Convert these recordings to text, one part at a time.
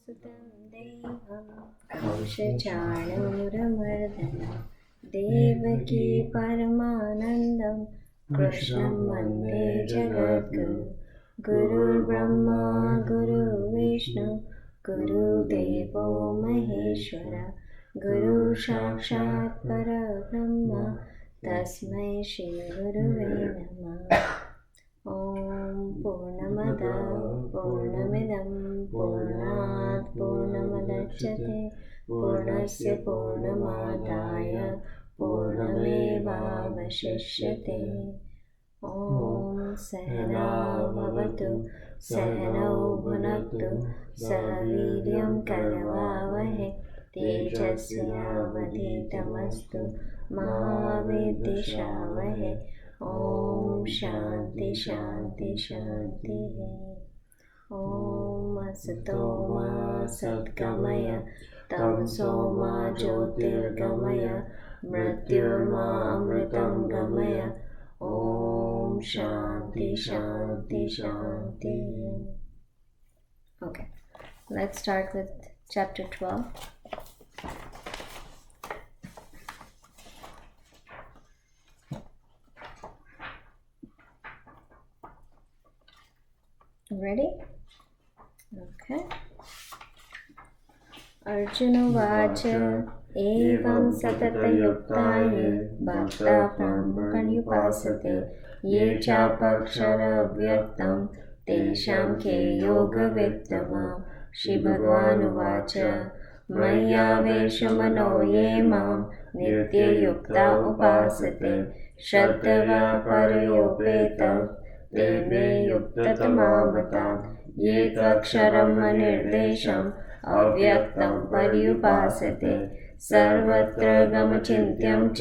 सुतं देवं कंसचाणूरमर्दनं देवकी परमानन्दं कृष्णं वन्दे जगद्गुरु गुरुर्ब्रह्मा गुरुर्विष्णु गुरुदेवो महेश्वर गुरु साक्षात् परब्रह्म तस्मै श्रीगुरुवे नमः। ॐ पूर्णमद पूर्णमिदं पूर्णात् पूर्णमुदच्यते पूर्णस्य पूर्णमादाय पूर्णमेवावशिष्यते। ॐ सहना भवतु सहनौ भुनक्तु सह वीर्यं करवावहै तेजस्विनावधीतमस्तु मा विद्विषावहै। ॐ शान्ति शान्ति शान्तिः। ॐ असतो मा सद्गमय तमसो मा ज्योतिर्गमय मृत्युर्मा अमृतं गमय। ॐ शान्ति शान्ति शान्तिः। Okay, let's start with chapter 12. Ready? Okay. अर्जुनोवाच एवं सततयुक्ताये भक्ता पर्युपासते ये चापक्षरव्यक्तं तेषां के योगवित्तमा। श्रीभगवानुवाच मय्यावेशमनो ये मां नित्ययुक्ता उपासते श्रद्धया परयोपेताः ते मे युक्ततमा मताः। ये त्वक्षरम् अनिर्देशम् अव्यक्तं पर्युपासते सर्वत्र गमचिन्त्यं च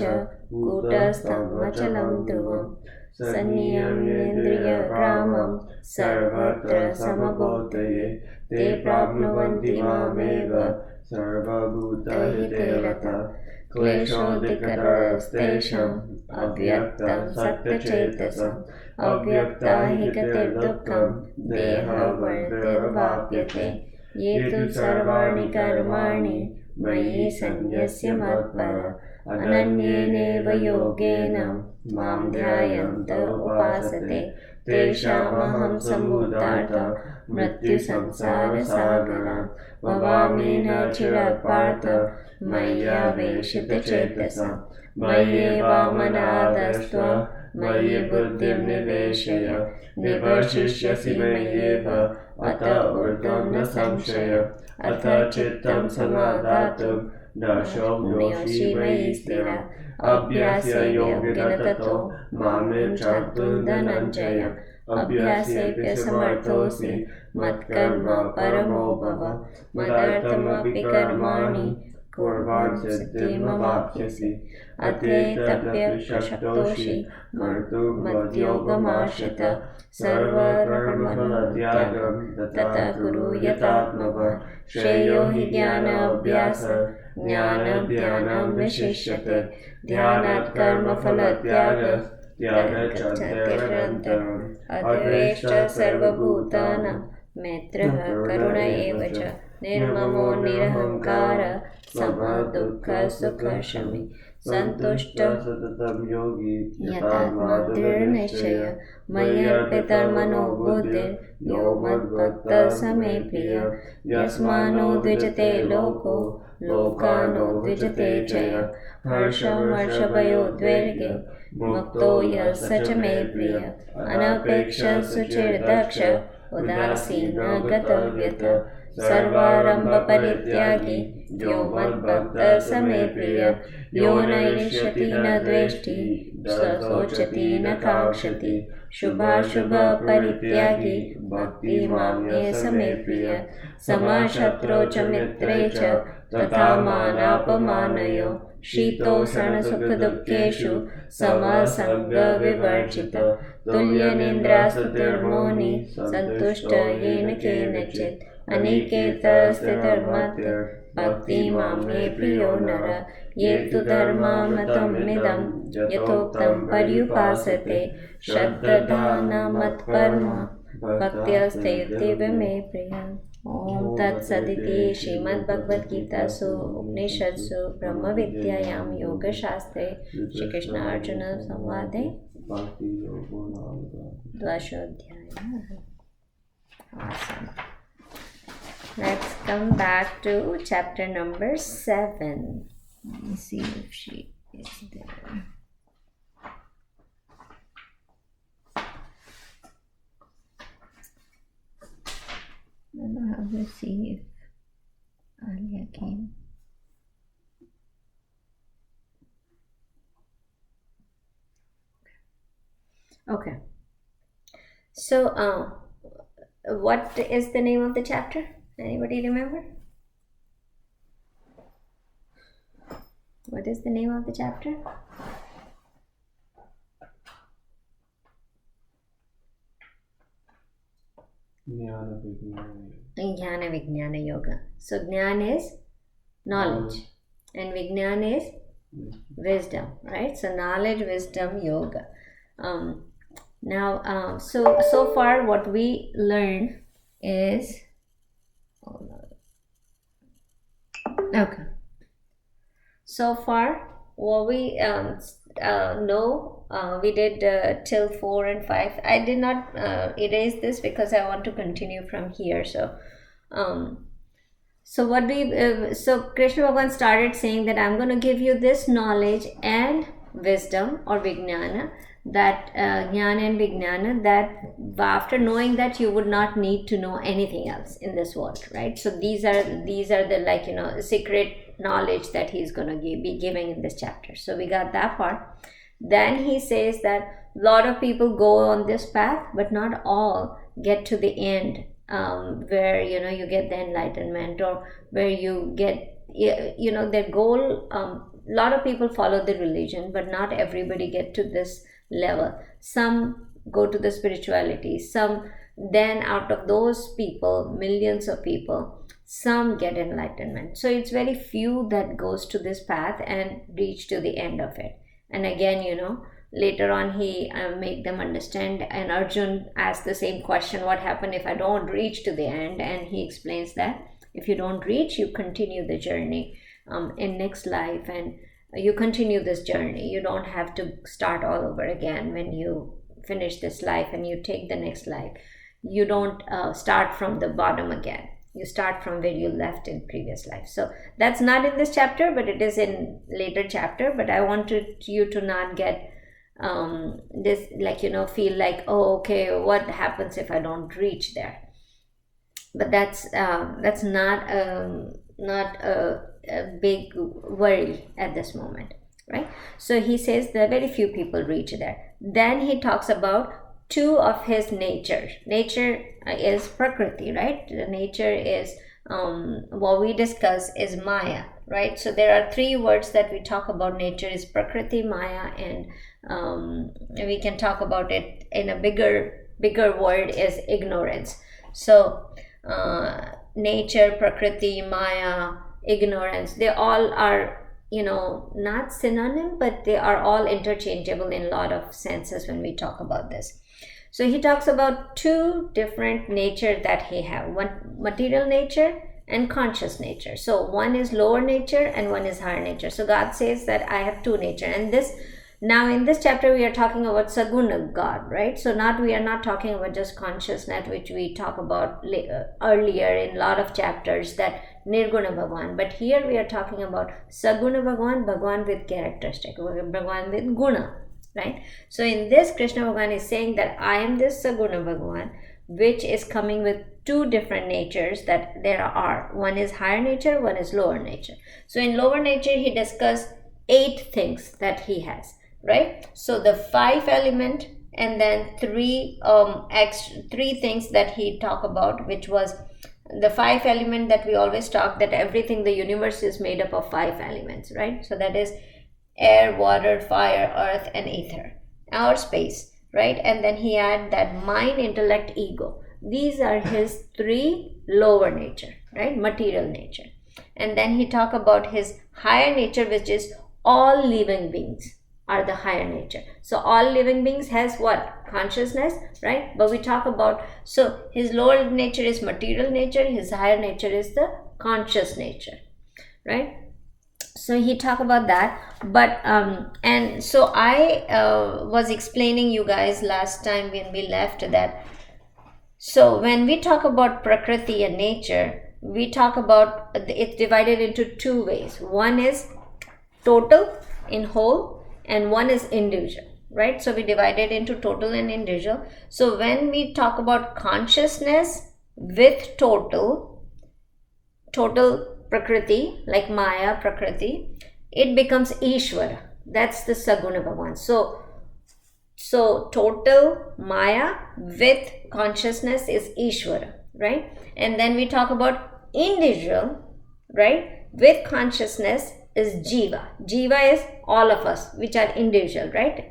कूटस्थं अचलं ध्रुवम्। सन्नियम्येन्द्रियग्रामं सर्वत्र समबोधये ते प्राप्नुवन्ति मामेव सर्वभूतहिते रताः। क्लेशोऽधिकतरस्तेषाम् अव्यक्तं सत्यचेतसम् अव्यक्ता हि गतिर्दुःखं देहवर्तिर्वाप्यते। ये तु सर्वाणि कर्माणि मयि सन्न्यस्य मत्पर अनन्येनैव योगेन मां ध्यायन्त उपासते तेषामहं सम्भूतार्थं मृत्युसंसारसागरात् भवामि न चिरात् पार्थ मय्यावेशितचेतसाम्। मय्येवामनादस्त्व मयि बुद्धिं निवेशय निवर्तिष्यसि मय्येव अत ऊर्ध्वं न संशयः। अथ चित्तं समादातुं न शक्नोषि मयि स्थिरा अभ्यासयोगेन ततो मां चाप्तुं धनञ्जय। अभ्यासेऽप्यसमर्थोऽसि मत्कर्म परमो भव मदर्थमपि कर्माणि कुर्वन् सिद्धिमवाप्स्यसि। अथेतप्यशक्तोषि मद्योगमाश्रितः सर्वकर्मफलत्यागं ततः कुरु यथात्मवान्। श्रेयो हि ज्ञानाभ्यासः ज्ञानाध्यानं विशिष्यते ध्यानात् कर्मफलत्यागः त्यागश्चान्यतरम्। अद्वेष्टा सर्वभूतानां मैत्रः करुण एव च निर्ममो निरहङ्कारः समः दुःखसुखक्षमी। सन्तुष्टः सततं योगी यतात्मा दृढनिश्चयः मय्यर्पितमनो बुद्धिर् यो मद्भक्तः स मे प्रियः। यस्मान्नो द्विजते लोको लोकानो द्विजते च यः हर्षमर्षभयोद्वेगे मुक्तो यः स च मे प्रियः। अनपेक्षः शुचिर्दक्षः उदासीनः गतव्यथः सर्वारम्भपरित्यागी यो मद्भक्तः स मे प्रियः। यो न ईर्ष्यति न द्वेष्टि स शोचति न काङ्क्षति शुभाशुभपरित्यागी भक्तिमान्ये स मे प्रियः। समशत्रौ च मित्रे च तथा मानापमानयोः शीतोष्णसुखदुःखेषु समसङ्गविवर्जितः। तुल्यनिन्द्रास्तुतिर्मौनी सन्तुष्ट येन केनचित् अनिकेतस्थितिर्मत्तः भक्तिमां मे प्रियो नरः। ये तु धर्ममतमिदं यथोक्तं पर्युपासते श्रद्धधाना मत्परमा भक्त्यास्तेऽतीव मे प्रियः। Om Tat Saditi Srimad Bhagavad Gita Su Upanishadsu Brahma Vidyayam Yoga Shastre Shri Krishna Arjuna Samvade Dvashodhyaya. Awesome. Let's come back to chapter number 7. Let me see if she is there. I don't know how to see if Alia came. Okay. So, what is the name of the chapter? Anybody remember? What is the name of the chapter? Jnana Vijnana Yoga. So Jnana is knowledge and Vijnana is wisdom, right? So knowledge, wisdom, yoga. Now, so far what we learned is okay. So far what we know. We did till 4 and 5. I did not erase this because I want to continue from here. So what we so Krishna Bhagavan started saying that I'm going to give you this knowledge and wisdom or vijnana, that jnana and vijnana, that after knowing that you would not need to know anything else in this world, right? So these are the secret knowledge that he's going to be giving in this chapter. So we got that part. Then he says that a lot of people go on this path, but not all get to the end, where you get the enlightenment, or where you get their goal. A lot of people follow the religion, but not everybody get to this level. Some go to the spirituality. Some, then out of those people, millions of people, some get enlightenment. So it's very few that goes to this path and reach to the end of it. And again, later on he make them understand, and Arjun asked the same question, what happened if I don't reach to the end? And he explains that if you don't reach, you continue the journey in next life, and you continue this journey. You don't have to start all over again when you finish this life and you take the next life. You don't start from the bottom again. You start from where you left in previous life. So that's not in this chapter, but it is in later chapter. But I wanted you to not get this, feel like, oh, okay, what happens if I don't reach there? But that's not a big worry at this moment, right? So he says that very few people reach there. Then he talks about two of his nature. Nature is Prakriti, right? Nature is what we discuss is Maya, right? So there are three words that we talk about. Nature is Prakriti, Maya, and we can talk about it in a bigger word is ignorance. So nature, Prakriti, Maya, ignorance, they all are not synonym, but they are all interchangeable in a lot of senses when we talk about this. So he talks about two different nature that he have, one material nature and conscious nature. So one is lower nature and one is higher nature. So God says that I have two nature, and this now in this chapter we are talking about Saguna God, right? So we are not talking about just consciousness, which we talk about earlier in a lot of chapters, that Nirguna Bhagwan. But here we are talking about Saguna Bhagwan, Bhagwan with characteristic, Bhagwan with guna, right? So in this, Krishna Bhagwan is saying that I am this Saguna Bhagwan, which is coming with two different natures that there are. One is higher nature, one is lower nature. So in lower nature, he discussed 8 things that he has, right? So the 5 element, and then three things that he talked about, which was the 5 element that we always talk, that everything, the universe is made up of 5 elements, right? So that is air, water, fire, earth, and ether, or space, right? And then he had that mind, intellect, ego. These are his 3 lower nature, right? Material nature. And then he talked about his higher nature, which is all living beings are the higher nature. So all living beings has what? consciousness, right? But we talk about, so his lower nature is material nature, his higher nature is the conscious nature, right? So he talked about that. But and so I was explaining you guys last time when we left that, so when we talk about prakriti and nature, we talk about it's divided into two ways. One is total in whole, and one is individual, right? So we divide it into total and individual. So when we talk about consciousness with total prakriti, like Maya prakriti, it becomes Ishvara. That's the Saguna Bhagavan. So total Maya with consciousness is Ishvara, right? And then we talk about individual, right, with consciousness is Jiva. Jiva is all of us, which are individual, right?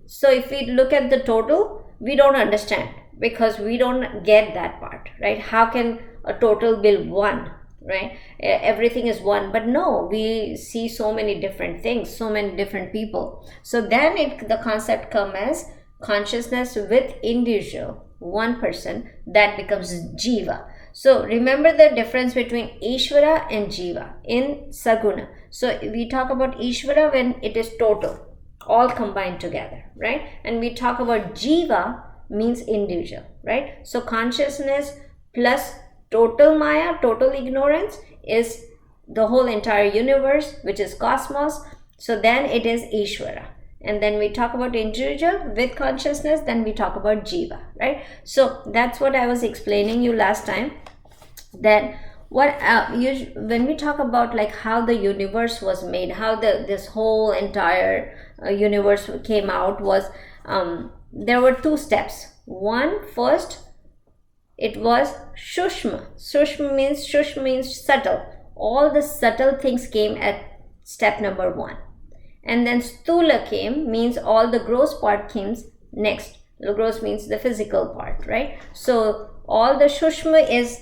So if we look at the total, we don't understand, because we don't get that part, right? How can a total be one, right? Everything is one, but no, we see so many different things, so many different people. So then the concept comes as consciousness with individual, one person, that becomes Jiva. So remember the difference between Ishvara and Jiva in Saguna. So we talk about Ishvara when it is total, all combined together, right? And we talk about Jiva means individual, right? So consciousness plus total Maya, total ignorance, is the whole entire universe, which is cosmos. So then it is Ishvara. And then we talk about individual with consciousness, then we talk about Jiva, right? So that's what I was explaining you last time, that what when we talk about like how the universe was made, how this whole entire universe came out, was there were two steps. One, first, it was Shushma. Shushma means subtle. All the subtle things came at step number one. And then Stula came, means all the gross part came next. The gross means the physical part, right? So all the Shushma is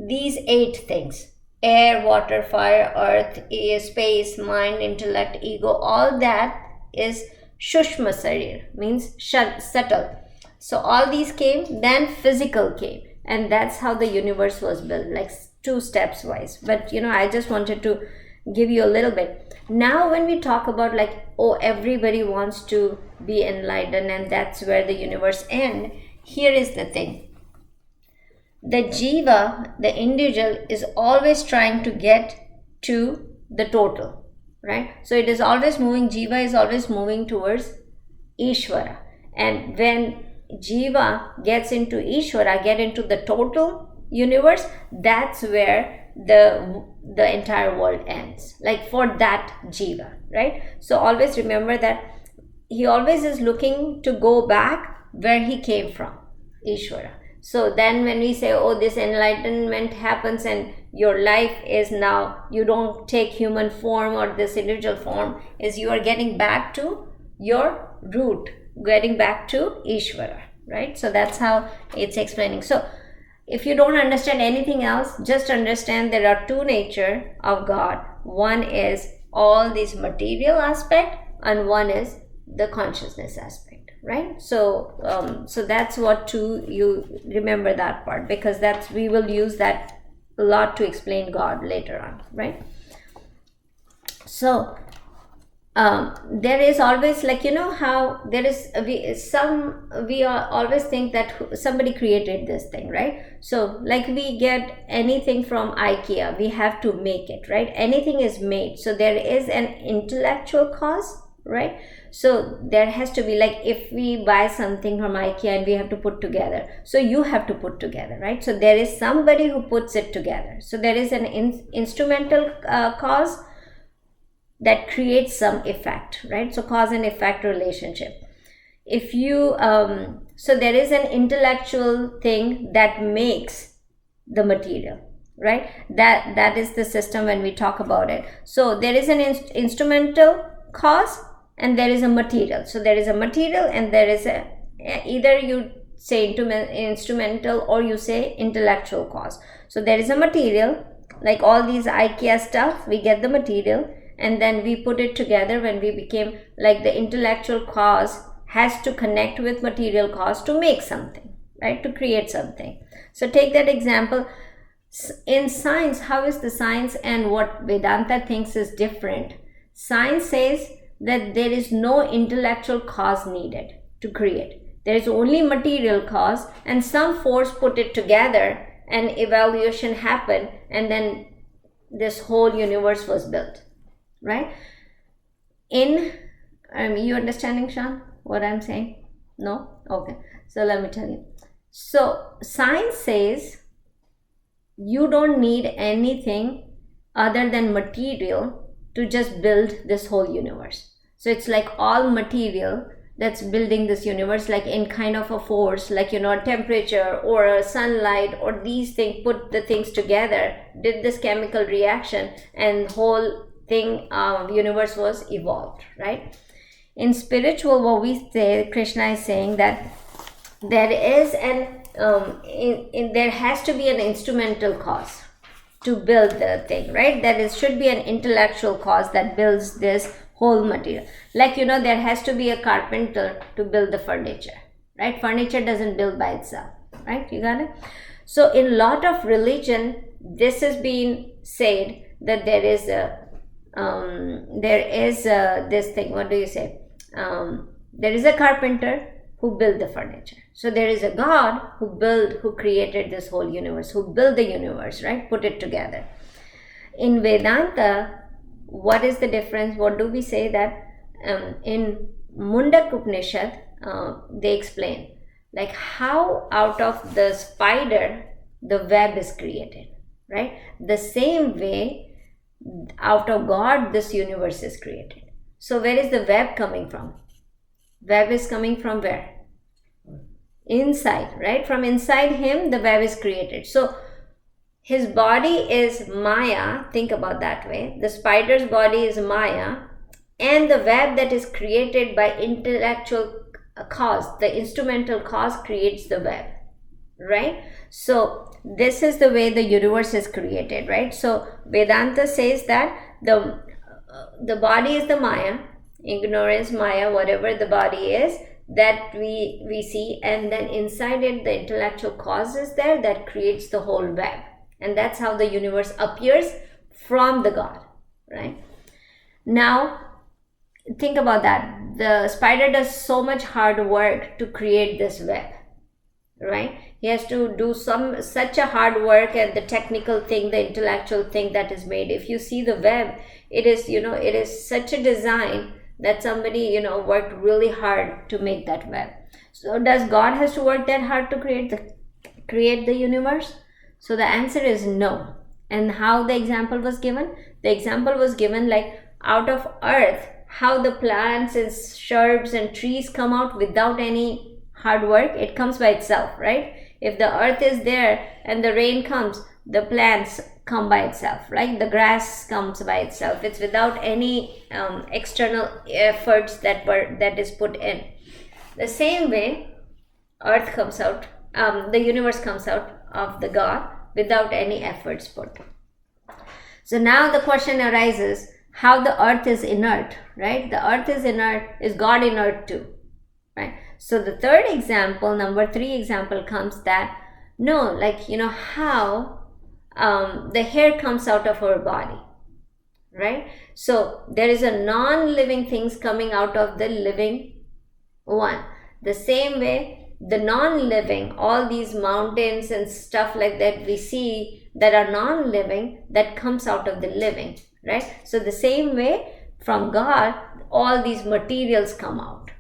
these 8 things: air, water, fire, earth, space, mind, intellect, ego. All that is Shushma Sarir, means subtle. So all these came, then physical came. And that's how the universe was built, like 2 steps wise. But I just wanted to give you a little bit. Now when we talk about like, oh, everybody wants to be enlightened and that's where the universe ends, here is the thing. The Jiva, the individual, is always trying to get to the total, right? So it is always moving, Jiva is always moving towards Ishvara. And when Jiva gets into Ishvara, get into the total universe, that's where the entire world ends, like for that Jiva, right? So always remember that he always is looking to go back where he came from, Ishvara. So then when we say, oh, this enlightenment happens and your life is now, you don't take human form or this individual form, is you are getting back to your root, getting back to Ishvara, right? So that's how it's explaining. So if you don't understand anything else, just understand there are 2 natures of God. One is all this material aspect and one is the consciousness aspect, right? So so that's what you remember that part, because we will use that a lot to explain God later on, right? So there is always, like, how there is we always think that somebody created this thing, right? So like we get anything from IKEA, we have to make it, right? Anything is made, so there is an intellectual cause, right? So there has to be, like, if we buy something from IKEA and we have to put together, so you have to put together, right? So there is somebody who puts it together. So there is an instrumental cause that creates some effect, right? So cause and effect relationship. If you so there is an intellectual thing that makes the material, right? That is the system when we talk about it. So there is an instrumental cause and there is a material. So there is a material and there is either you say instrumental or you say intellectual cause. So there is a material, like all these IKEA stuff, we get the material and then we put it together when we became, like, the intellectual cause has to connect with material cause to make something, right? To create something. So take that example. In science, how is the science and what Vedanta thinks is different? Science says that there is no intellectual cause needed to create. There is only material cause, and some force put it together, and evaluation happened, and then this whole universe was built, right? You understanding, Sean, what I'm saying? No? Okay. So let me tell you. So science says you don't need anything other than material to just build this whole universe. So it's like all material that's building this universe, like in kind of a force, like, temperature or a sunlight or these things, put the things together, did this chemical reaction, and whole thing, universe was evolved, right? In spiritual, what we say, Krishna is saying that there is there has to be an instrumental cause to build the thing, right? That is, should be an intellectual cause that builds this whole material. Like, there has to be a carpenter to build the furniture, right? Furniture doesn't build by itself, right? You got it? So in lot of religion, this is being said that there is this thing, what do you say? There is a carpenter who built the furniture. So there is a God who created this whole universe, who built the universe, right? Put it together. In Vedanta, what is the difference? What do we say? That in Mundak Upanishad, they explain like how out of the spider the web is created, right? The same way out of God this universe is created. So where is the web coming from? Web is coming from where? Inside, right? From inside him the web is created. So his body is Maya. Think about that way. The spider's body is Maya, and the web that is created by intellectual cause, the instrumental cause, creates the web, right? So this is the way the universe is created, right? So Vedanta says that the body is the Maya, ignorance, Maya, whatever the body is that we see, and then inside it the intellectual cause is there that creates the whole web, and that's how the universe appears from the God, right? Now think about that. The spider does so much hard work to create this web, right? He has to do such a hard work, and the technical thing, the intellectual thing that is made. If you see the web, it is such a design that somebody worked really hard to make that web. So does God has to work that hard to create the universe? So the answer is no. And how the example was given? The example was given like out of earth, how the plants and shrubs and trees come out without any hard work. It comes by itself, right? If the earth is there and the rain comes, the plants come by itself, right? The grass comes by itself. It's without any external efforts that is put in. The same way, earth comes out, the universe comes out of the God without any efforts put. So now the question arises, how the earth is inert, right? The earth is inert. Is God inert too, right? So the third example, number 3 example comes that no, like how the hair comes out of our body, right? So there is a non-living things coming out of the living one. The same way, the non-living, all these mountains and stuff like that we see that are non-living, that comes out of the living, right? So the same way from God, all these materials come out,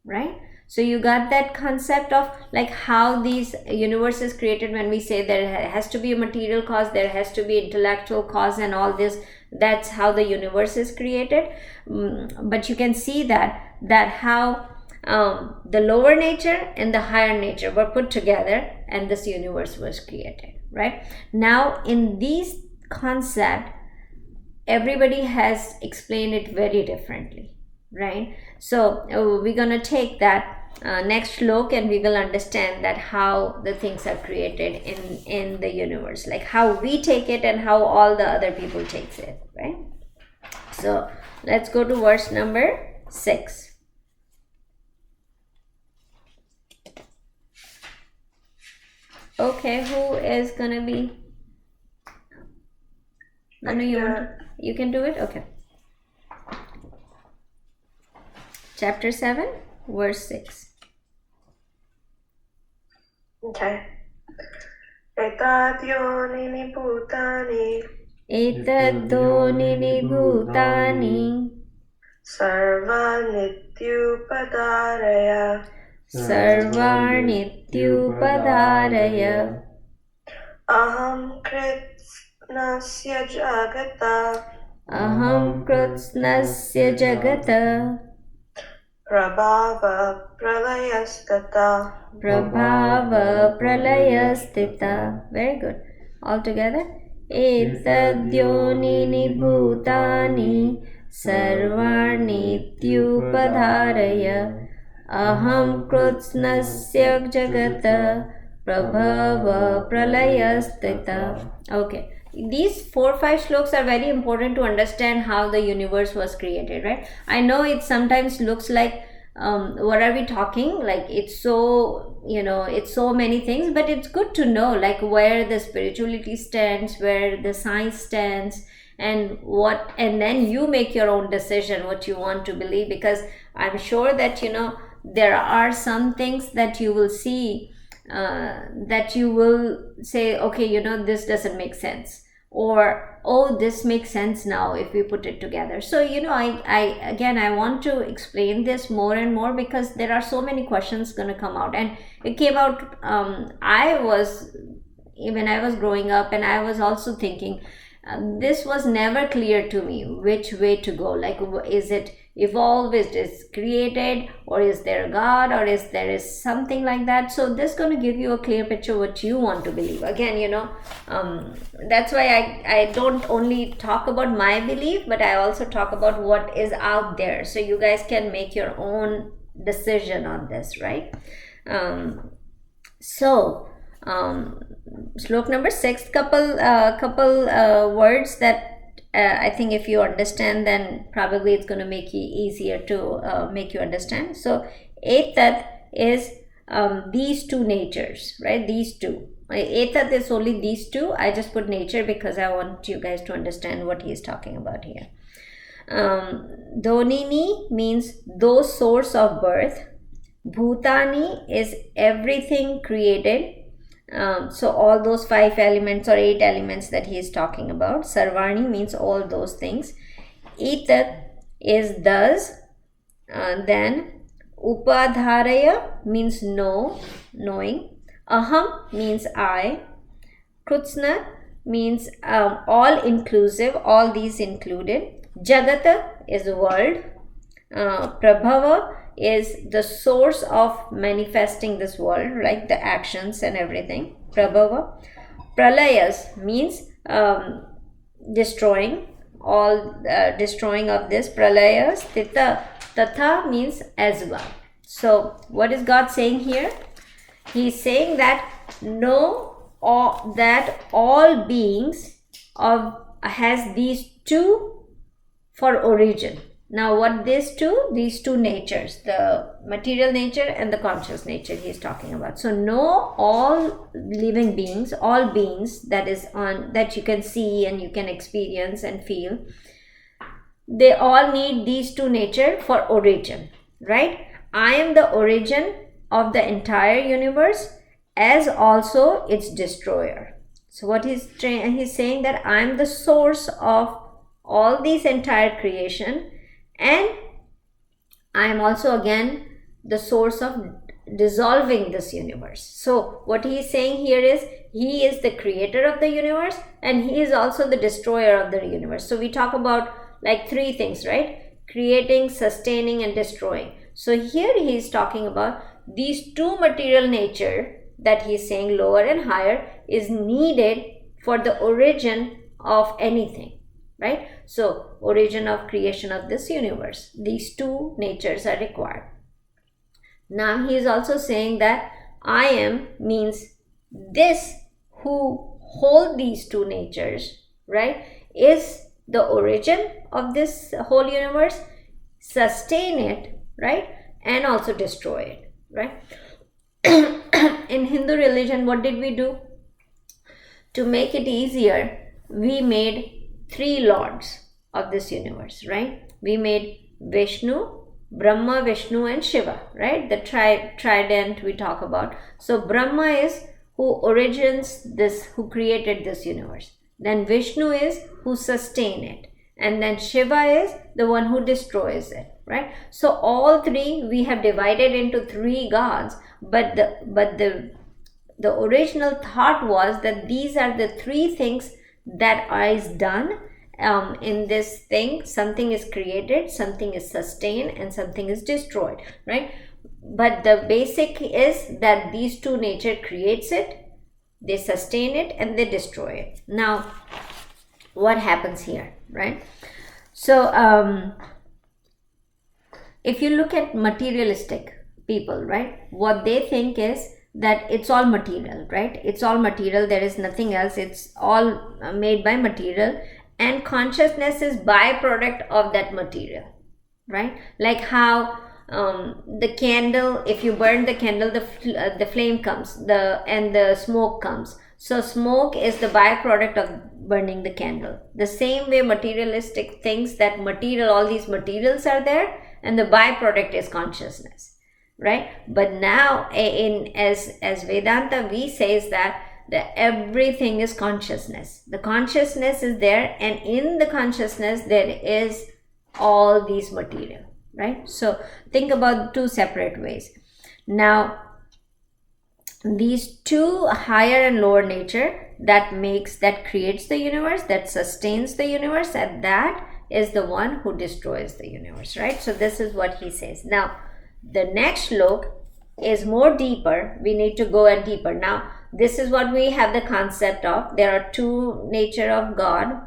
right? So you got that concept of like how these universe is created. When we say there has to be a material cause, there has to be intellectual cause and all this, that's how the universe is created. But you can see that how the lower nature and the higher nature were put together and this universe was created, right? Now in these concept, everybody has explained it very differently, right? So we're gonna take that next look, and we will understand that how the things are created in the universe, like how we take it and how all the other people takes it, right? So let's go to verse number 6. Okay, who is gonna be? Manu, you can do it? Okay. Chapter 7, verse 6. Okay. Etadyonini bhutani Etadonini bhutani sarvanityupadaraya sarvarnityupadaraya aham kritsnasya jagata aham krutsnasya jagata prabhava pralayastata. prabhava pralayastita. Very good. All together. Etadyonini bhutani sarvarnityupadaraya aham krutsnasya jagata prabhava pralayastita. Okay, these 4-5 sloks are very important to understand how the universe was created, right? I know it sometimes looks like what are we talking, like it's so, it's so many things, but it's good to know like where the spirituality stands, where the science stands, and then you make your own decision what you want to believe, because I'm sure that there are some things that you will see that you will say, okay, this doesn't make sense, or oh, this makes sense now if we put it together. So I want to explain this more and more, because there are so many questions going to come out, and it came out when I was growing up, and I was also thinking this was never clear to me which way to go. Like, is it evolved, is it created, or is there a God, or is there something like that? So this is going to give you a clear picture what you want to believe. Again, that's why I don't only talk about my belief, but I also talk about what is out there, so you guys can make your own decision on this, right? Slok number 6, couple words that I think if you understand, then probably it's going to make it easier to make you understand. So etat is these two natures, right? These two. Etat is only these two. I just put nature because I want you guys to understand what he is talking about here. Donini means those source of birth. Bhutani is everything created. So all those 5 elements or 8 elements that he is talking about. Sarvani means all those things. Etat is thus. Then upadharaya means knowing. Aham means I. Krutsna means all inclusive, all these included. Jagata is world. Prabhava is the source of manifesting this world, like the actions and everything. Prabhava. Pralayas means destroying, all destroying of this. Pralayas. Tatha means as well. So what is God saying here? He's saying that that all beings has these two for origin. Now what these two natures, the material nature and the conscious nature he is talking about. So know all living beings, all beings that you can see and you can experience and feel, they all need these two nature for origin, right? I am the origin of the entire universe, as also its destroyer. So what he's saying, that I am the source of all these entire creation, and I am also again the source of dissolving this universe. So what he is saying here is he is the creator of the universe, and he is also the destroyer of the universe. So we talk about like 3 things, right? Creating, sustaining, and destroying. So here he is talking about these 2 material nature that he is saying, lower and higher, is needed for the origin of anything, right? So origin of creation of this universe, these 2 natures are required. Now he is also saying that I am means this who hold these 2 natures, right, is the origin of this whole universe, sustain it, right, and also destroy it, right? in Hindu religion, what did we do? To make it easier, we made 3 lords of this universe, right? We made Vishnu, Brahma, Vishnu, and Shiva, right? The trident we talk about. So Brahma is who origins this, who created this universe. Then Vishnu is who sustain it. And then Shiva is the one who destroys it, right? So all 3 we have divided into 3 gods, but the original thought was that these are the 3 things that is done in this thing. Something is created, something is sustained, and something is destroyed, right? But the basic is that these 2 nature creates it, they sustain it, and they destroy it. Now what happens here, right? So if you look at materialistic people, right, what they think is that it's all material, right? It's all material, there is nothing else, it's all made by material, and consciousness is byproduct of that material, right? Like how the candle, if you burn the candle, the flame comes, and the smoke comes. So smoke is the byproduct of burning the candle. The same way materialistic thinks that material, all these materials are there, and the byproduct is consciousness, right? But now as Vedanta, we says that everything is consciousness. The consciousness is there, and in the consciousness there is all these material, right? So think about 2 separate ways. Now these 2 higher and lower nature that creates the universe, that sustains the universe, and that is the one who destroys the universe, right? So this is what he says. Now the next look is more deeper. We need to go and deeper. Now this is what we have the concept of. There are 2 nature of God,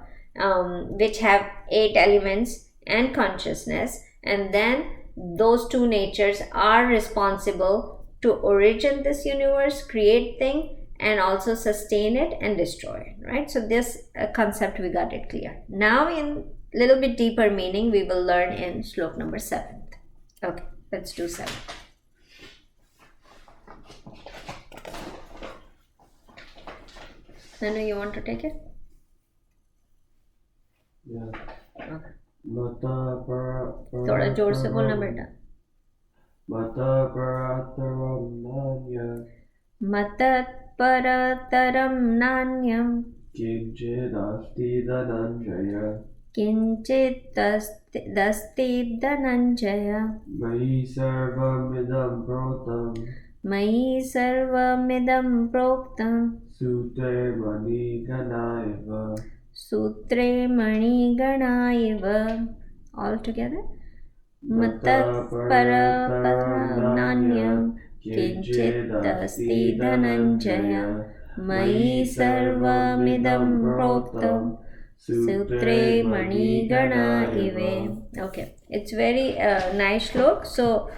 which have 8 elements and consciousness, and then those 2 natures are responsible to origin this universe, create thing, and also sustain it and destroy it, right? So this concept we got it clear. Now in little bit deeper meaning we will learn in slok number 7. Okay, let's do 7. Nanu, you want to take it? Yeah. Okay. थोड़ा जोर से बोलना बेटा. Mata parataram nanya Matat parataram nanyam kinchidasti dhananjaya kinchit dasti dhananjaya Mahi sarvamidam protam Mayi sarvamidam proktam Sute mani ganaiva Sutre mani ganaiva. All together. Matat parataram nanyam kinchit dasti dhananjaya Mayi sarvamidam proktam Sutre mani gana ive. Okay, it's very nice shlok. So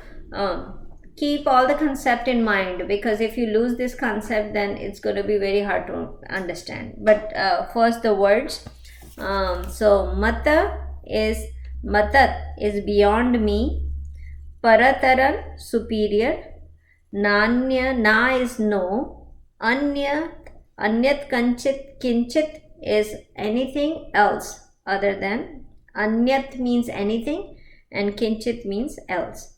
keep all the concept in mind, because if you lose this concept then it's going to be very hard to understand. But first the words. So matat is beyond me, parataran superior, nanya na is no, anyat kinchit is anything else other than. Anyat means anything and kinchit means else.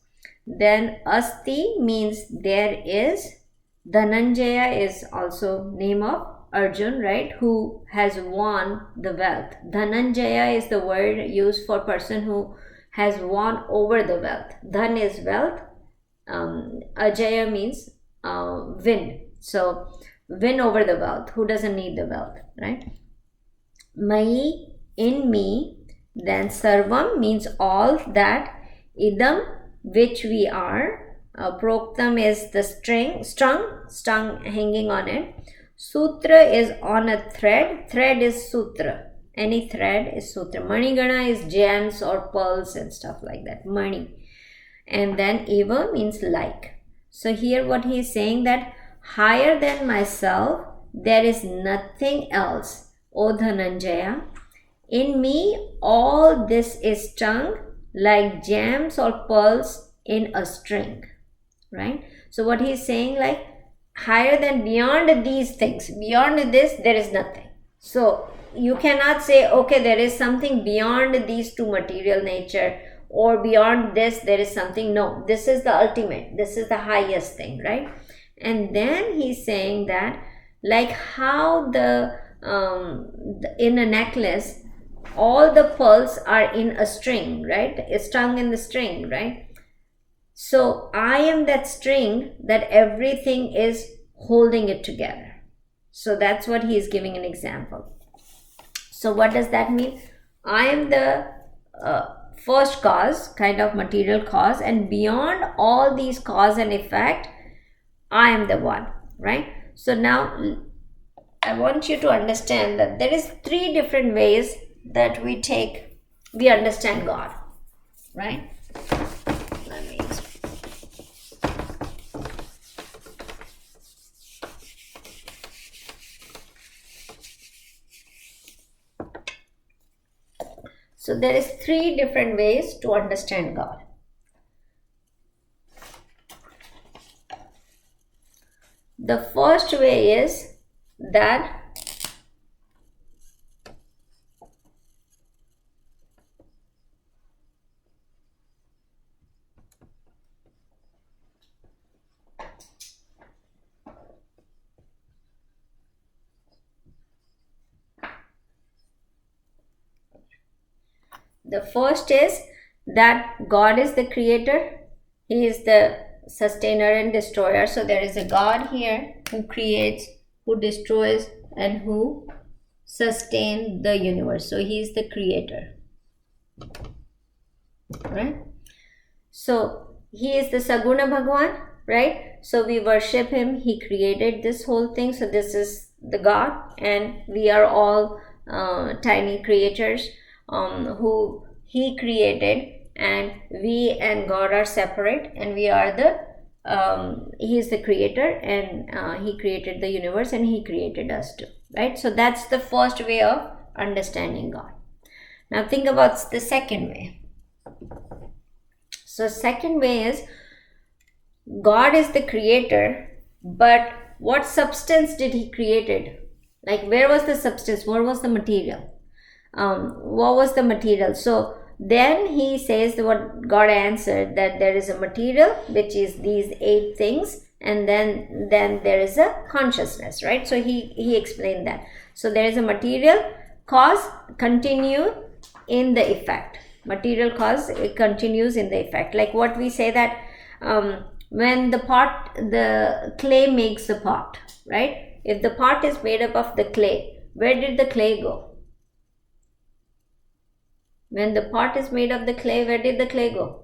Then asti means there is. Dhananjaya is also name of Arjun, right, who has won the wealth. Dhananjaya is the word used for person who has won over the wealth. Dhan is wealth. Ajaya means win. So win over the wealth. Who doesn't need the wealth, right? Mai, in me. Then sarvam means all that. Idam, which we are. Proktam is the strung hanging on it. Sutra is on a thread. Thread is sutra. Any thread is sutra. Manigana is gems or pearls and stuff like that. Mani. And then eva means like. So here what he is saying, that higher than myself, there is nothing else. O Dhananjaya, in me all this is strung like gems or pearls in a string, right? So what he's saying, like, higher than, beyond these things, beyond this there is nothing. So you cannot say, okay, there is something beyond these two, material nature, or beyond this there is something. No, this is the ultimate, this is the highest thing, right? And then he's saying that, like how in a necklace, all the pearls are in a string, right? It's strung in the string, right? So I am that string that everything is holding it together. So that's what he is giving an example. So what does that mean? I am the first cause, kind of material cause, and beyond all these cause and effect, I am the one, right? So now I want you to understand that there is 3 different ways that we understand God, right? Let me explain. So there is 3 different ways to understand God. The first way is that God is the creator, he is the sustainer and destroyer. So there is a God here who creates, who destroys, and who sustains the universe. So he is the creator, right? So he is the Saguna Bhagwan, right? So we worship him, he created this whole thing. So this is the God, and we are all tiny creatures who he created, and we and God are separate, and we are he is the creator, and he created the universe, and he created us too, right? So that's the first way of understanding God. Now think about the second way. So second way is, God is the creator, but what substance did he created? Like, where was the substance? What was the material? What was the material? So then he says what God answered, that there is a material, which is these 8 things, and then there is a consciousness, right? So he explained that. So there is a material cause, continue in the effect. Material cause, it continues in the effect. Like what we say that when the clay makes the pot, right? If the pot is made up of the clay, where did the clay go? When the pot is made of the clay, where did the clay go?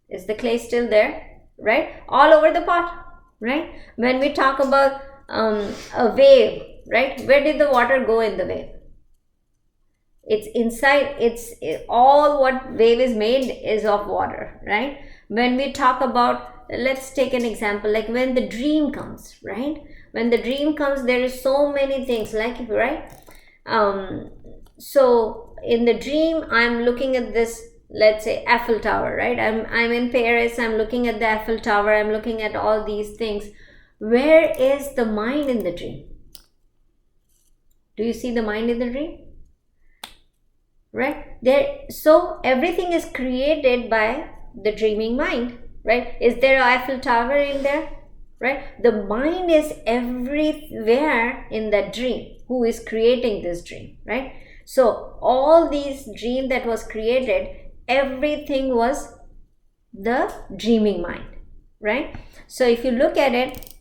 Is the clay still there? Right? All over the pot, right? When we talk about a wave, right? Where did the water go in the wave? It's inside, all what wave is made is of water, right? When we talk about, let's take an example, like when the dream comes, right? When the dream comes, there is so many things, like, right? So in the dream, I'm looking at this, let's say, Eiffel Tower, right? I'm in Paris, I'm looking at the Eiffel Tower, I'm looking at all these things. Where is the mind in the dream? Do you see the mind in the dream? Right? So everything is created by the dreaming mind, right? Is there an Eiffel Tower in there? Right? The mind is everywhere in that dream. Who is creating this dream, right? So all these dream that was created, everything was the dreaming mind, right? So if you look at it,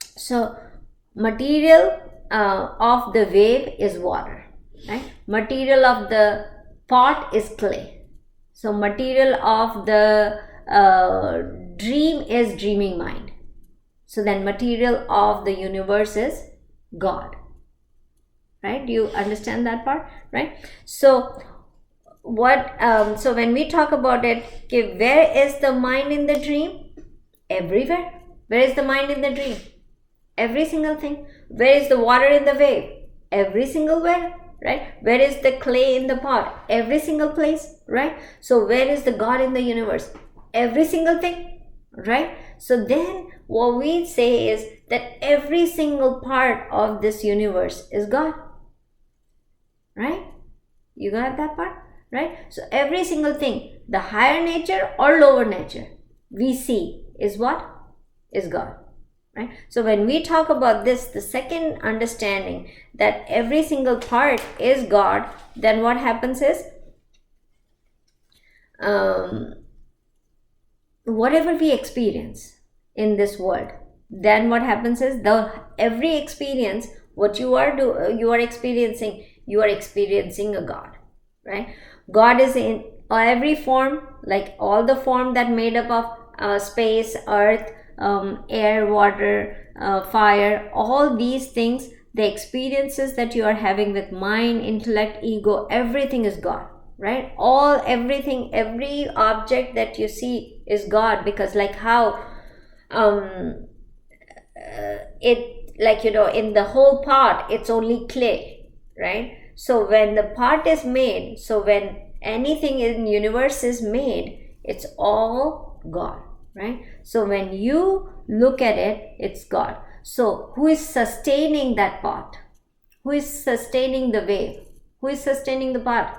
so material of the wave is water, right? Material of the pot is clay. So material of the dream is dreaming mind. So then material of the universe is God. Right? Do you understand that part? Right? So so when we talk about it, okay, where is the mind in the dream? Everywhere. Where is the mind in the dream? Every single thing. Where is the water in the wave? Every single where, right? Where is the clay in the pot? Every single place, right? So where is the God in the universe? Every single thing, right? So then what we say is that every single part of this universe is God, right? You got that part, right? So every single thing, the higher nature or lower nature we see is what? Is God, right? So when we talk about this, the second understanding that every single part is God, then what happens is whatever we experience in this world, then what happens is every experience what you are experiencing, you are experiencing a God, right? God is in every form, like all the form that made up of space, earth, air, water, fire, all these things, the experiences that you are having with mind, intellect, ego, everything is God, right? Everything, every object that you see is God, because like how it, like, you know, in the whole pot it's only clay, right? So when the pot is made, so when anything in universe is made, it's all God, right? So when you look at it, it's God. So who is sustaining that pot? Who is sustaining the wave? Who is sustaining the pot?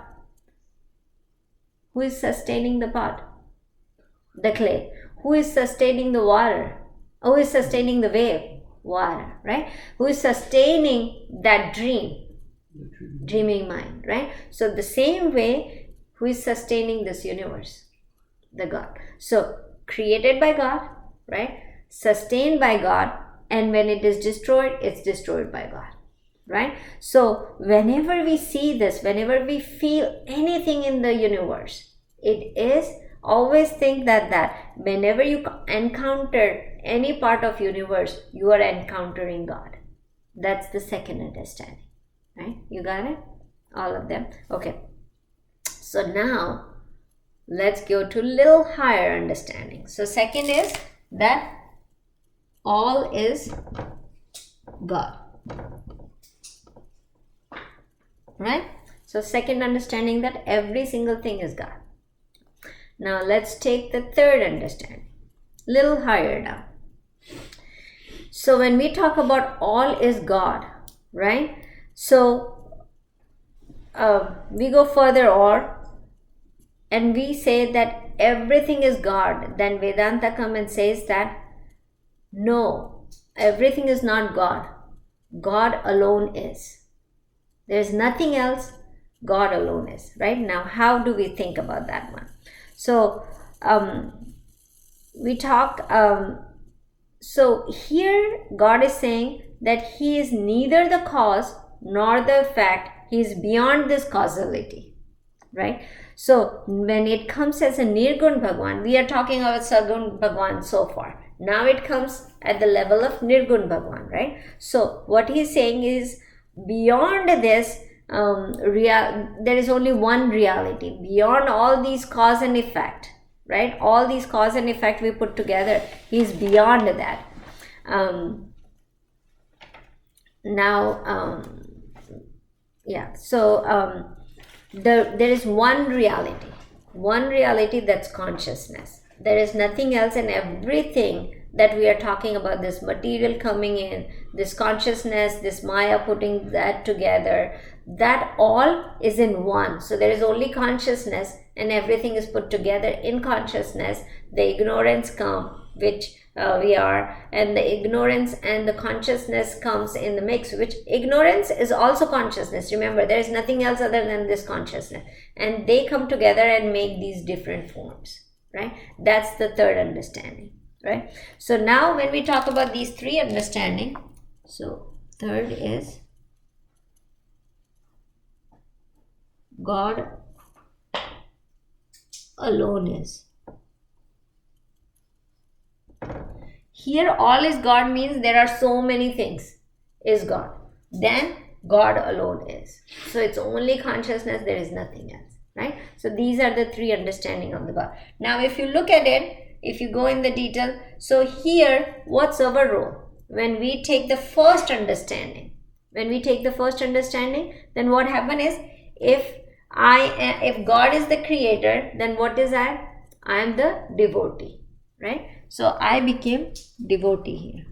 Who is sustaining the pot? The clay. Who is sustaining the water? Who is sustaining the wave? Water, right? Who is sustaining that dream? Dreaming mind, right? So the same way, who is sustaining this universe? The God. So created by God, right? Sustained by God, and when it is destroyed, it's destroyed by God, right? So whenever we see this, whenever we feel anything in the universe, it is, always think that whenever you encounter any part of universe, you are encountering God. That's the second understanding, right? You got it? All of them. Okay. So now let's go to little higher understanding. So second is that all is God, right? So second understanding that every single thing is God. Now let's take the third understanding, little higher down. So when we talk about all is God, right? So we go further and we say that everything is God. Then Vedanta comes and says that no, everything is not God. God alone is. There is nothing else. God alone is, right? Now, how do we think about that one? So we talk, so here God is saying that He is neither the cause nor the effect. He is beyond this causality, right? So when it comes as a Nirgun Bhagwan, we are talking about Sargun Bhagwan so far. Now it comes at the level of Nirgun Bhagwan, right? So what he is saying is beyond this, there is only one reality beyond all these cause and effect, right? All these cause and effect we put together, He is beyond that. There is one reality that's consciousness. There is nothing else, and everything that we are talking about, this material coming in, this consciousness, this Maya putting that together, that all is in one. So there is only consciousness, and everything is put together in consciousness. The ignorance comes, which we are, and the ignorance and the consciousness comes in the mix, which ignorance is also consciousness. Remember, there is nothing else other than this consciousness, and they come together and make these different forms, right? That's the third understanding, right? So now when we talk about these three understanding, so third is God alone is. Here all is God means there are so many things is God. Then God alone is. So it's only consciousness, there is nothing else, right? So these are the three understanding of the God. Now if you look at it, if you go in the detail, so here what's our role? When we take the first understanding, then what happens is, if God is the creator, then what is I? I am the devotee, right? So I became devotee here,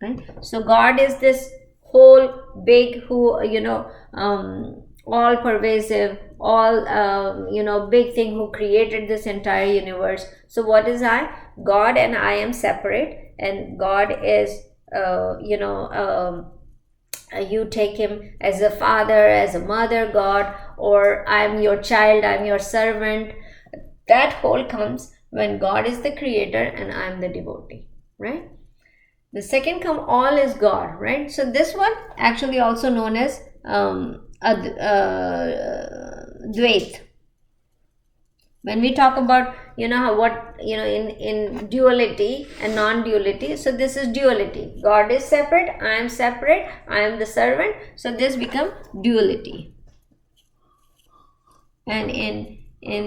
right? So God is this whole big, who all pervasive, all big thing, who created this entire universe. So what is I? God and I am separate, and God is you take him as a father, as a mother God, or I'm your child, I'm your servant. That whole comes when God is the creator and I'm the devotee, right? The second come, all is God, right? So this one actually also known as Dvait. When we talk about in duality and non-duality, so this is duality. God is separate, I am separate, I am the servant. So this become duality. And in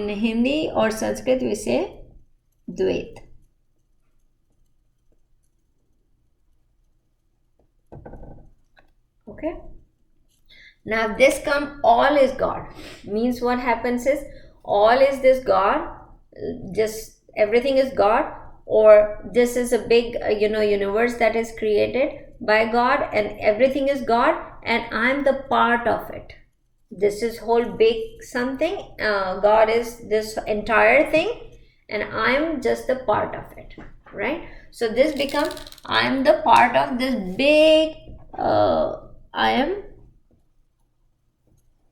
Hindi or Sanskrit we say Dvait. Okay. Now this come, all is God, means what happens is, all is this God, just everything is God, or this is a big universe that is created by God, and everything is God, and I'm the part of it. This is whole big something. God is this entire thing, and I'm just the part of it, right? So this becomes, I'm the part of this big. I am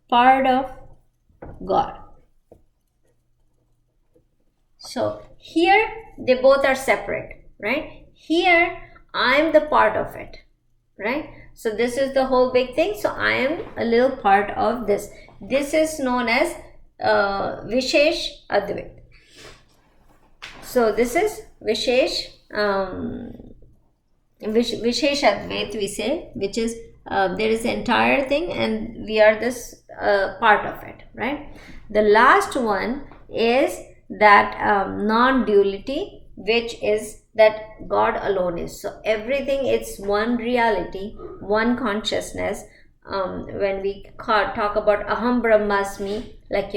part of God. So here they both are separate, right? Here I am the part of it, right? So this is the whole big thing. So I am a little part of this. This is known as Vishesh Advait. So this is Vishesh Advait we say, which is there is the entire thing and we are this part of it, right? The last one is that non-duality, which is that God alone is. So everything, it's one reality, one consciousness. When we talk about Aham Brahmasmi, like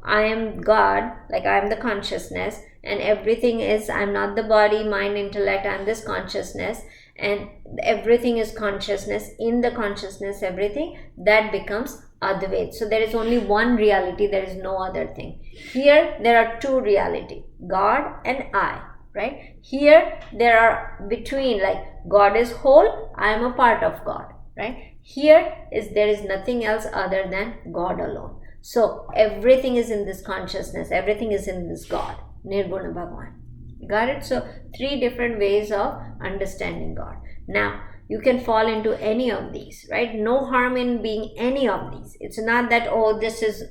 I am God, like I am the consciousness, and everything is, I'm not the body, mind, intellect, I'm this consciousness, and everything is consciousness, in the consciousness everything, that becomes Advait. So there is only one reality, there is no other thing. Here there are two reality, God and I, right? Here there are between, like God is whole, I am a part of God, right? Here is, there is nothing else other than God alone. So everything is in this consciousness, everything is in this God, Nirguna Bhagwan. Got it? So three different ways of understanding God. Now you can fall into any of these, right? No harm in being any of these. It's not that, oh, this is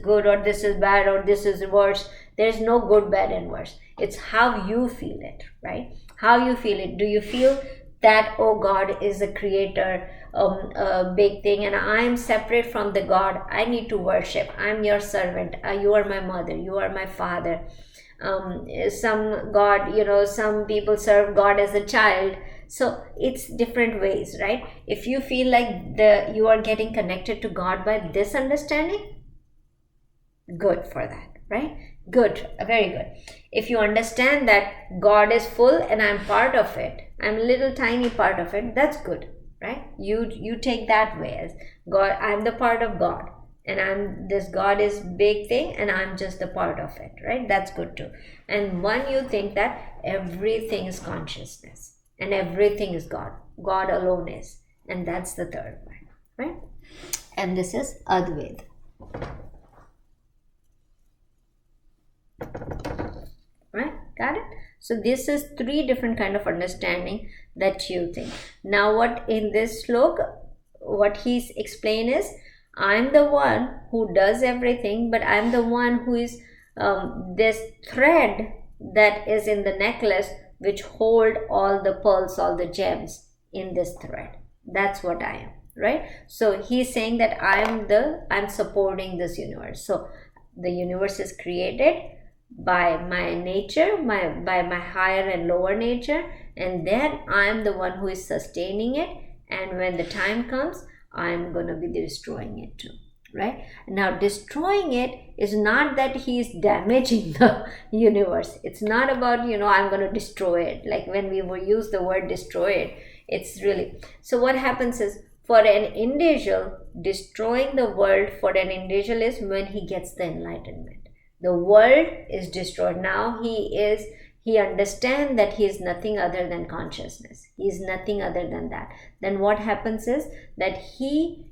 good, or this is bad, or this is worse. There is no good, bad, and worse. It's how you feel it, right? How you feel it. Do you feel that, oh, God is a creator, a big thing, and I am separate from the God, I need to worship, I'm your servant, you are my mother, you are my father. Some God, some people serve God as a child. So it's different ways, right? If you feel like you are getting connected to God by this understanding, good for that, right? Good, very good. If you understand that God is full and I'm part of it, I'm a little tiny part of it, that's good, right? You take that way as God, I'm the part of God, and this God is big thing and I'm just a part of it, right? That's good too. And when you think that everything is consciousness and everything is God, God alone is, and that's the third one, right? And this is Advait. Right? Got it? So this is three different kind of understanding that you think. Now what in this sloka, what he's explained is, I'm the one who does everything, but I'm the one who is this thread that is in the necklace, which hold all the pearls, all the gems in this thread. That's what I am, right? So he's saying that I'm supporting this universe. So the universe is created by my nature, by my higher and lower nature, and then I'm the one who is sustaining it, and when the time comes, I'm going to be destroying it too. right? Now destroying it is not that he is damaging the universe. It's not about, I'm going to destroy it. Like when we will use the word destroy it, it's really, so what happens is, for an individual, destroying the world for an individual is when he gets the enlightenment. The world is destroyed. Now he understands that he is nothing other than consciousness. He is nothing other than that. Then what happens is that he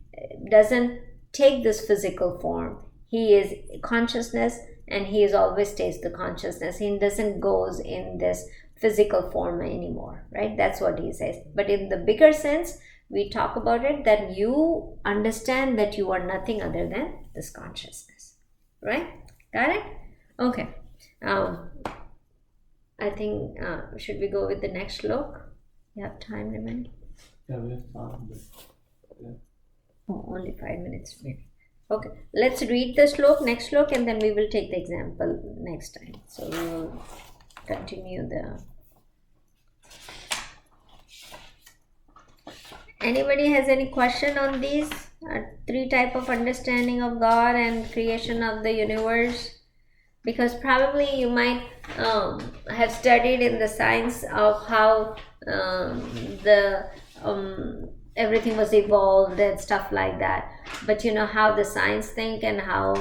doesn't take this physical form. He is consciousness, and he is always stays the consciousness. He doesn't goes in this physical form anymore, right? That's what he says. But in the bigger sense, we talk about it that you understand that you are nothing other than this consciousness, right? Got it? Okay. I think, should we go with the next slok? You have time remaining? Yeah, we have 5 minutes. Yeah. Oh, only 5 minutes maybe. Okay, let's read the slok, next slok, and then we will take the example next time. So we will continue the... Anybody has any question on these 3 type of understanding of God and creation of the universe? Because probably you might have studied in the science of how everything was evolved and stuff like that, but how the science think and how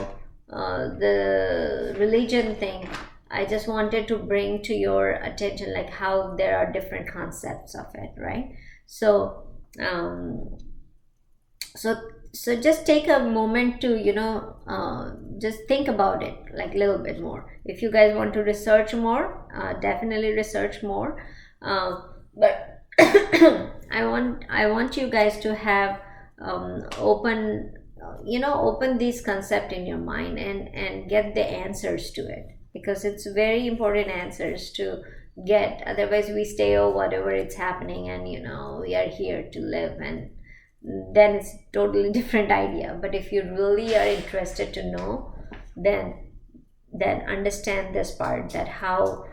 the religion think. I just wanted to bring to your attention like how there are different concepts of it, right? So so just take a moment to just think about it like a little bit more. If you guys want to research more, definitely research more, but I want you guys to have open these concepts in your mind and get the answers to it, because it's very important answers to get. Otherwise we stay, oh, whatever it's happening, and we are here to live, and then it's totally different idea. But if you really are interested to know, then understand this part, that how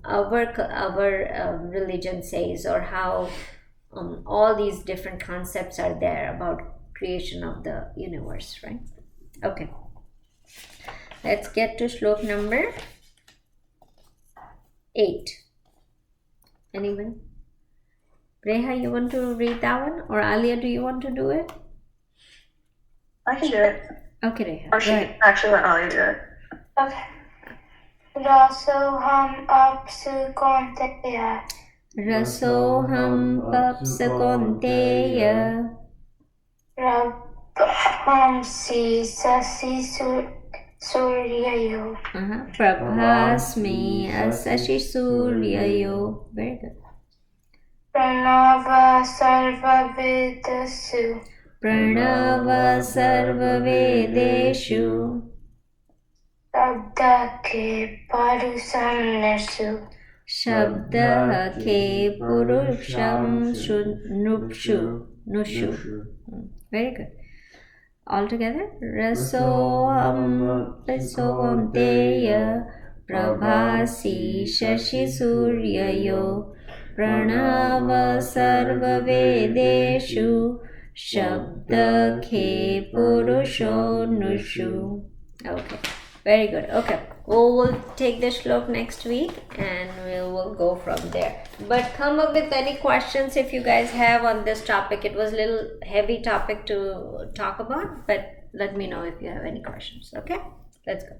our religion says, or how all these different concepts are there about creation of the universe, right? Okay, let's get to slok number 8. Anyone? Reha, you want to read that one? Or Alia, do you want to do it? I can do it. Okay, Reha. Or she can actually let Ali do it. Okay. Rasoham apsukonteya. Rasoham papsakonteya. Rabhamsi sasi suryayo. Prabhasmi asashi suryayo. Very good. Pranava sarva vedasu. Pranava sarva vedeshu. Shabda ke parusham nasu. Shabda ke purusham nushu. Very good. All together. Rasoham pasakonteya. Prabhasi shashi suryayo. Pranava sarva vedeshu. Shabda ke purusho nushu. Okay, very good. Okay, we'll take the slok next week and we will go from there. But come up with any questions if you guys have on this topic. It was a little heavy topic to talk about, but let me know if you have any questions. Okay, let's go.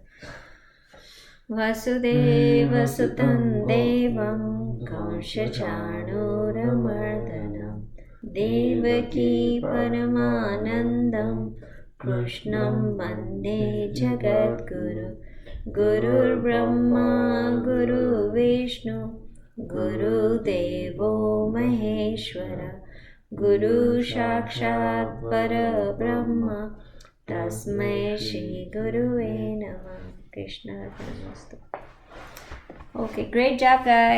Vasudeva sutam devam kaushachanuramardhanam Devaki Paramanandam Krishnam Vande Jagadguru. Gurur Brahma Guru Vishnu Guru Devo Maheshwara. Guru Sakshat Para Brahma Tasmai Shri Gurue Namah. Krishna Arpanastu. Okay, great job guys.